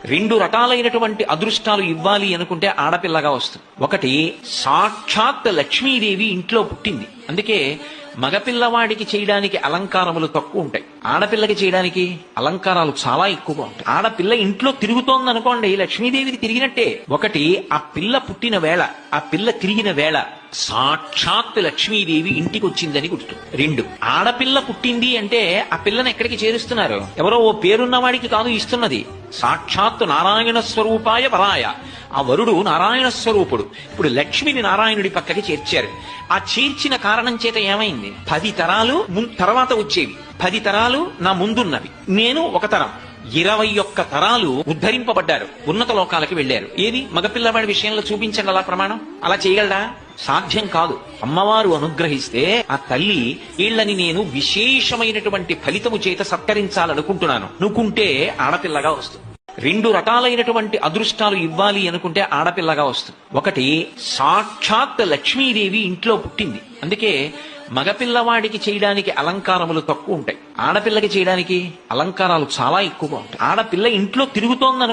రెండు రకాలైనటువంటి అదృష్టాలు ఇవ్వాలి అనుకుంటే ఆడపిల్లగా వస్తుంది. ఒకటి, సాక్షాత్ లక్ష్మీదేవి ఇంట్లో పుట్టింది. అందుకే మగపిల్లవాడికి చేయడానికి అలంకారములు తక్కువ ఉంటాయి, ఆడపిల్లకి చేయడానికి అలంకారాలు చాలా ఎక్కువగా ఉంటాయి. ఆడపిల్ల ఇంట్లో తిరుగుతోంది అనుకోండి, లక్ష్మీదేవికి తిరిగినట్టే. ఒకటి, ఆ పిల్ల పుట్టిన వేళ, ఆ పిల్ల తిరిగిన వేళ సాక్షాత్ లక్ష్మీదేవి ఇంటికి వచ్చిందని గుర్తు. రెండు, ఆడపిల్ల పుట్టింది అంటే ఆ పిల్లని ఎక్కడికి చేరుస్తున్నారు? ఎవరో ఓ పేరున్న వాడికి కాదు ఇస్తున్నది, సాక్షాత్ నారాయణ స్వరూపాయ వరాయ. ఆ వరుడు నారాయణ స్వరూపుడు. ఇప్పుడు లక్ష్మిని నారాయణుడి పక్కకి చేర్చారు. ఆ చేర్చిన కారణం చేత ఏమైంది? 10 తరాలు తర్వాత వచ్చేవి, 10 తరాలు నా ముందున్నవి, నేను ఒక తరం, 21 తరాలు ఉద్ధరింపబడ్డారు, ఉన్నత లోకాలకి వెళ్లారు. ఏది మగపిల్లవాడి విషయంలో చూపించండి అలా ప్రమాణం. అలా చేయగలడా? సాధ్యం కాదు. అమ్మవారు అనుగ్రహిస్తే ఆ తల్లి వీళ్ళని నేను విశేషమైనటువంటి ఫలితము చేత సత్కరించాలనుకుంటున్నాను అనుకుంటే ఆడపిల్లగా వస్తుంది. రెండు రకాలైనటువంటి అదృష్టాలు ఇవ్వాలి అనుకుంటే ఆడపిల్లగా వస్తుంది. ఒకటి, సాక్షాత్ లక్ష్మీదేవి ఇంట్లో పుట్టింది. అందుకే మగపిల్లవాడికి చేయడానికి అలంకారములు తక్కువ ఉంటాయి, ఆడపిల్లకి చేయడానికి అలంకారాలు చాలా ఎక్కువగా ఉంటాయి. ఆడపిల్ల ఇంట్లో తిరుగుతోంది